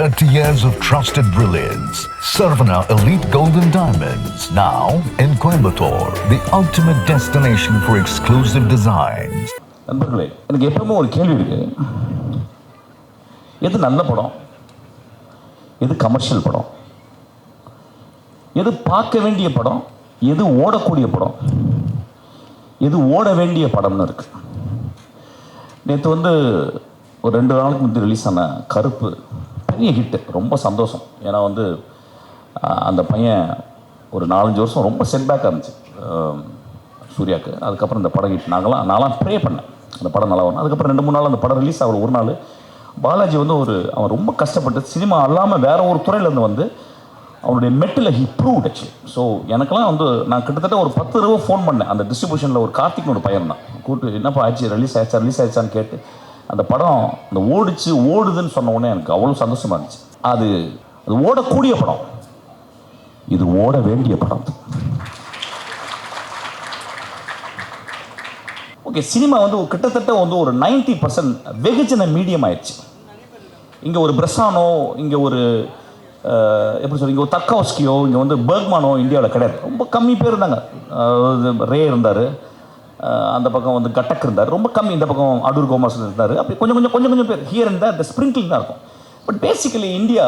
30 years of trusted brilliance. Saravana Elite Golden Diamonds, now in Coimbatore, the ultimate destination for exclusive designs. நண்பர்களே, எனக்கு எப்பவுமே ஒரு கேள்வி இருக்கு. எது நல்ல படம், எது கமர்ஷியல் படம், எது பார்க்க வேண்டிய படம், எது ஓடக்கூடிய படம், எது ஓட வேண்டிய படம்னு இருக்கு. நேற்று ஒரு 2 நாளுக்கு முந்தைய ரிலீஸ் ஆன கருப்பு பெரிய ஹிட்டு, ரொம்ப சந்தோஷம். ஏன்னா அந்த பையன் ஒரு 4-5 வருஷம் ரொம்ப செட்பேக்காக இருந்துச்சு சூர்யாவுக்கு. அதுக்கப்புறம் இந்த படம் ஹிட். நான்லாம் ப்ரே பண்ணேன் அந்த படம் நல்லா வரணும். அதுக்கப்புறம் 2-3 நாள் அந்த படம் ரிலீஸ் ஆகல. ஒரு நாள் பாலாஜி அவன் ரொம்ப கஷ்டப்பட்டு சினிமா அல்லாமல் வேற ஒரு துறையிலேருந்து அவனுடைய மெட்டில் ஹி ப்ரூவ்ட் ஆச்சு. ஸோ எனக்கெல்லாம் நான் கிட்டத்தட்ட ஒரு 10 தடவை ஃபோன் பண்ணேன். அந்த டிஸ்ட்ரிபியூஷனில் ஒரு கார்த்திக்னு ஒரு பையன் தான் கூப்பிட்டு, என்னப்பா ஆச்சு, ரிலீஸ் ஆயிடுச்சான்னு கேட்டு, அந்த படம் ஓடுதுன்னு சொன்ன உடனே எனக்கு அவ்வளோ சந்தோஷமாக இருந்துச்சு. அது ஓடக்கூடிய படம், இது ஓட வேண்டிய படம். ஓகே, சினிமா கிட்டத்தட்ட ஒரு 90% வெகுஜன மீடியம் ஆயிடுச்சு. இங்கே ஒரு பிரசானோ, இங்கே ஒரு எப்படி சொல்ல, இங்கே ஒரு தக்காஸ்கியோ, இங்கே பெர்க்மானோ இந்தியாவில் கிடையாது. ரொம்ப கம்மி பேர் இருந்தாங்க. ரே இருந்தார், அந்த பக்கம் கட்டக் இருந்தார், ரொம்ப கம்மி. இந்த பக்கம் அடூர் கோமாஸ் இருந்தார். அப்படி கொஞ்சம் பேர் ஹியர் அண்ட் தேர், ஸ்ப்ரிங்கிள் தான் இருக்கும். பட் பேசிக்கலி இந்தியா,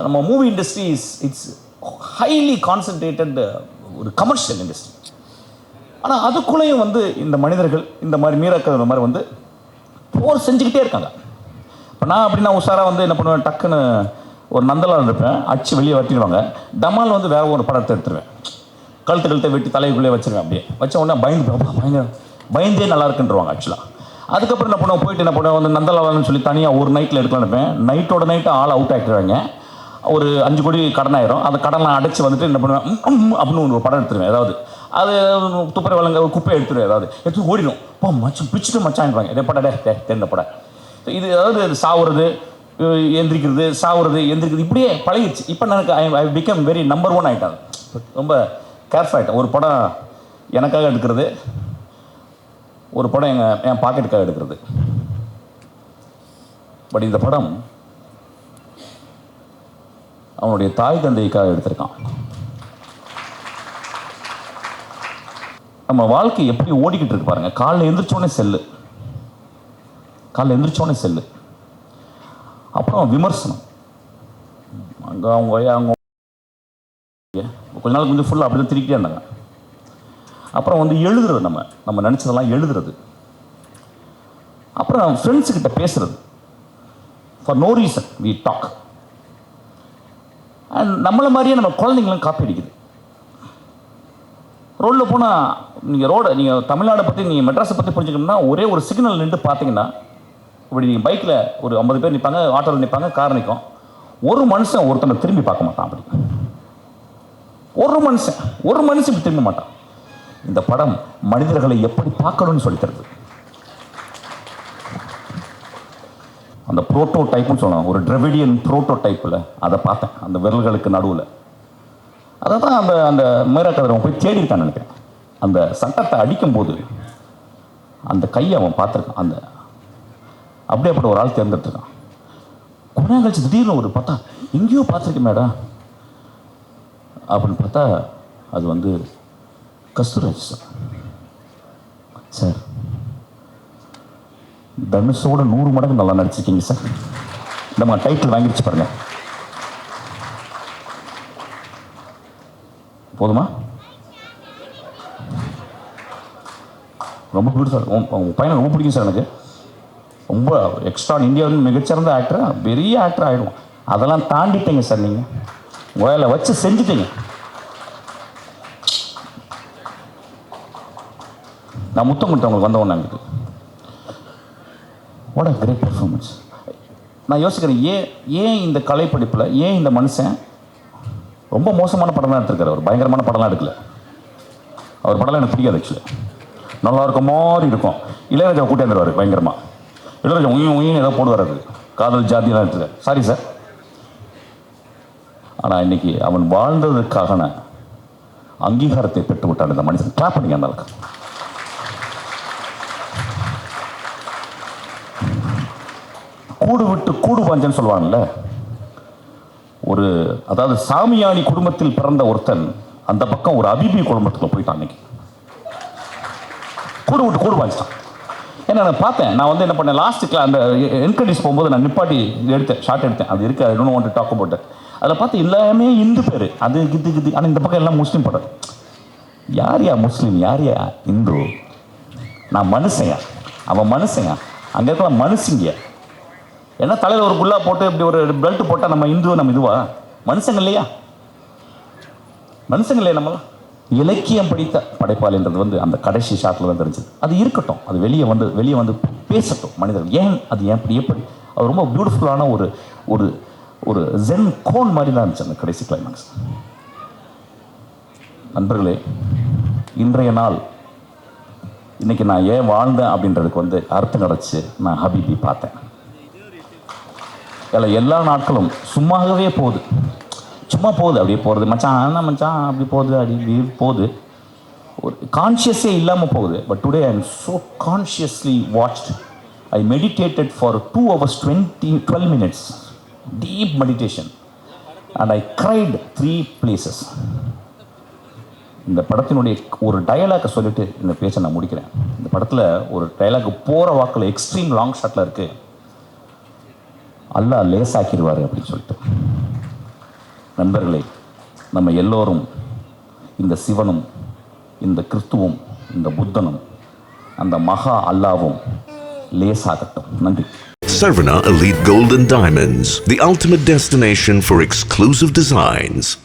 நம்ம movie industry it's highly concentrated ஒரு கமர்ஷியல் இண்டஸ்ட்ரி. ஆனால் அதுக்குள்ளேயும் இந்த மனிதர்கள் இந்த மாதிரி மீராக்கள் மாதிரி போர் செஞ்சுக்கிட்டே இருக்காங்க. இப்போ நான் அப்படின்னா உஷாராக என்ன பண்ணுவேன், டக்குன்னு ஒரு நந்தலால் இருப்பேன், அடிச்சு வெளியே வட்டிடுவாங்க. டமால் வேற ஒரு படத்தை எடுத்துருவேன், கழுத்தை வெட்டி தலைக்குள்ளே வச்சிருவேன். அப்படியே வச்ச உடனே பயந்தே நல்லா இருக்குன்றவாங்க ஆக்சுவலாக. அதுக்கப்புறம் என்ன பண்ணுவோம், போயிட்டு என்ன பண்ணுவோம், நந்தலால்னு சொல்லி தனியாக ஒரு நைட்டில் எடுக்கலான்னு இருப்பேன். நைட்டோட நைட்டு ஆள் அவுட் ஆகிடுவாங்க. ஒரு 5 கோடி கடன் ஆயிரும். அந்த கடனை அடைச்சி என்ன பண்ணுவேன், அப்படின்னு ஒரு படம் எடுத்துருவேன். ஏதாவது அது துப்புரை வழங்க ஒரு குப்பையை எடுத்துருவேன், ஏதாவது எடுத்து ஓடிடும். மச்சான் பிடிச்சிட்டு மச்சான்றாங்க, இதே படம் தெரிந்த படம். இது ஏதாவது சாவுறது, எந்திரிக்கிறது, சாவுறது, எந்திரிக்கிறது, இப்படியே பழகிடுச்சு. இப்போ எனக்கு ஐ பிகம் வெரி நம்பர் 1 ஆகிட்டாங்க. ரொம்ப கேர்ஃபுல் ஆகிட்டேன். ஒரு படம் எனக்காக எடுக்கிறது, ஒரு படம் என் பாக்கெட்டுக்காக எடுக்கிறது. பட் இந்த படம் அவனுடைய தாய் தந்தைக்காக எடுத்திருக்கான். நம்ம வாழ்க்கை எப்படி ஓடிக்கிட்டு இருக்கு பாருங்க. காலைல எந்திரிச்சோடனே செல்லு, அப்புறம் விமர்சனம், அவங்க கொஞ்ச நாளுக்கு ஃபுல்லாக அப்படி தான் திருக்கிட்டே இருந்தாங்க. அப்புறம் எழுதுறது, நம்ம நினச்சதெல்லாம் எழுதுறது. அப்புறம் ஃப்ரெண்ட்ஸுக்கிட்ட பேசுறது, for no reason we talk. And நம்மளை மாதிரியே நம்ம குழந்தைங்களும் காப்பி அடிக்குது. ரோடில் போனால் நீங்கள் தமிழ்நாடை பற்றி, நீங்கள் மெட்ராஸை பற்றி புரிஞ்சுக்கணும்னா ஒரே ஒரு சிக்னல் நின்று பார்த்தீங்கன்னா, இப்படி நீங்கள் பைக்கில் ஒரு 50 பேர் நிற்பாங்க, ஆட்டோவில் நிற்பாங்க, கார் நிற்கும். ஒரு மனுஷன் ஒருத்தனை திரும்பி பார்க்க மாட்டான். அப்படி ஒரு மனுஷன் இப்படி திரும்ப மாட்டான். இந்த படம் மனிதர்களை எப்படி பார்க்கணும்னு சொல்லி தருது. அந்த புரோட்டோ டைப்னு சொல்லலாம், ஒரு டிராவிடியன் புரோட்டோ டைப்பில் அதை பார்த்தேன். அந்த விரல்களுக்கு நடுவில் அதை தான் அந்த மீராக்கதிரவன் போய் தேடி இருக்கான்னு நினைக்கிறேன். அந்த சட்டத்தை அடிக்கும்போது அந்த கையை அவன் பார்த்துருக்கான். அப்படியே ஒரு ஆள் தேர்ந்தெடுத்துருக்கான். கொஞ்ச நாள் கழிச்சு திடீர்னு ஒரு பார்த்தா, எங்கேயோ பார்த்துருக்கேன் மேடம் அப்படின்னு பார்த்தா, அது கஸ்தூராஜ் சார். தனுஷோட 100 மடங்கு நல்லா நடிச்சிருக்கீங்க சார். நம்ம டைட்டில் வாங்கிடுச்சு பாருங்க. போதுமா? ரொம்ப பிடிக்கும் சார். உங்கள் பையனை ரொம்ப பிடிக்கும் சார் எனக்கு. ரொம்ப எக்ஸ்ட்ரா, இந்தியாவின் மிகச்சிறந்த ஆக்டர், பெரிய ஆக்டர் ஆகிடும். அதெல்லாம் தாண்டிட்டீங்க சார். நீங்கள் உங்களை வச்சு செஞ்சுட்டீங்க. நான் முத்தம் கொடுத்தேன் உங்களுக்கு வந்தவொன்னே. எனக்கு வாட் அ கிரேட் பெர்ஃபார்மன்ஸ். நான் யோசிக்கிறேன், ஏன் இந்த கலைப்படிப்பில் ஏன் இந்த மனுஷன் ரொம்ப மோசமான படம் தான் எடுத்திருக்காரு. அவர் பயங்கரமான படம்லாம் எடுக்கல. அவர் படம்லாம் எனக்கு பிடிக்காது ஆக்சுவலி. நல்லா இருக்க மாதிரி இருக்கும். இளையராஜா கூட்டி வந்துடுவார் பயங்கரமாக. இளையராஜா உயின்னு ஏதோ போடுவார். அது காதல் ஜாதியெல்லாம் எடுத்துருக்காரு. Sorry sir. ஆனால் இன்னைக்கு அவன் வாழ்ந்ததற்கான அங்கீகாரத்தை பெற்று விட்டான் இந்த மனுஷன். கிளாப் பண்ணிங்க அந்த அளவுக்கு. கூடு விட்டு கூடு பாஞ்சன்னு சொல்லுவாங்கல்ல, ஒரு அதாவது சாமியானி குடும்பத்தில் பிறந்த ஒருத்தன் அந்த பக்கம் ஒரு அபிபி குடும்பத்துக்குள்ள போயிட்டான். அன்னைக்கு கூடு விட்டு கூடு பாஞ்சிட்டான். ஏன்னா நான் பார்த்தேன், நான் வந்து என்ன பண்ணேன், லாஸ்ட்டுக்கு அந்த என்கரேஜ் போகும்போது நான் நிப்பாட்டி எடுத்தேன், ஷார்ட் எடுத்தேன். அது இருக்கு, I don't want to talk about it. அதில் பார்த்து எல்லாமே இந்து பேர், அது கித்து. ஆனால் இந்த பக்கம் எல்லாம் முஸ்லீம் படம். யார் யா முஸ்லீம், யார் யா இந்து? நான் மனுஷையா, அவன் மனுஷையா, அங்கே இருக்கிற மனுஷங்க. ஏன்னா தலையில் ஒரு குல்லா போட்டு இப்படி ஒரு பெல்ட் போட்டால் நம்ம இந்து, நம்ம இதுவா? மனுஷங்க இல்லையா? மனுஷங்க இல்லையா? நம்மளாம் இலக்கியம் படித்த படைப்பாளின்றது வந்து அந்த கடைசி ஷாட்டில் தான் தெரிஞ்சது. அது இருக்கட்டும், அது வெளியே வந்து பேசட்டும் மனிதர்கள். ஏன் அது எப்படி அது ரொம்ப பியூட்டிஃபுல்லான ஒரு ஒரு ஒரு ஜென் கோன் மாதிரி தான் இருந்துச்சு அந்த கடைசி கிளைமாக்ஸ். நண்பர்களே, இன்றைய நாள் இன்னைக்கு நான் ஏன் வாழ்ந்தேன் அப்படின்றதுக்கு வந்து அர்த்தம் கிடச்சி நான் ஹபீபி பார்த்தேன். இல்லை, எல்லா நாட்களும் சும்மாகவே போகுது, சும்மா போகுது, அப்படியே போகிறது. மச்சான் என்ன மச்சான் அப்படி போகுது, அப்படி போகுது, ஒரு கான்ஷியஸே இல்லாமல் போகுது. But today I am so consciously watched. I meditated for 2 hours 12 minutes, deep meditation, and I cried 3 places. இந்த படத்தினுடைய ஒரு டயலாக்கை சொல்லிட்டு இந்த பேச்சை நான் முடிக்கிறேன். இந்த படத்தில் ஒரு டயலாக் போகிற வாக்கில் எக்ஸ்ட்ரீம் லாங் ஷாட்டில் இருக்குது, அல்லாஹ் லேசாக்கிடுவார் அப்படின்னு சொல்லிட்டு. நண்பர்களே, நம்ம எல்லோரும் இந்த சிவனும் இந்த கிறிஸ்துவும் இந்த புத்தனும் அந்த மகா அல்லாவும் லேசாகட்டும். நன்றி. Sarvana Elite Gold and Diamonds, the ultimate destination for exclusive designs.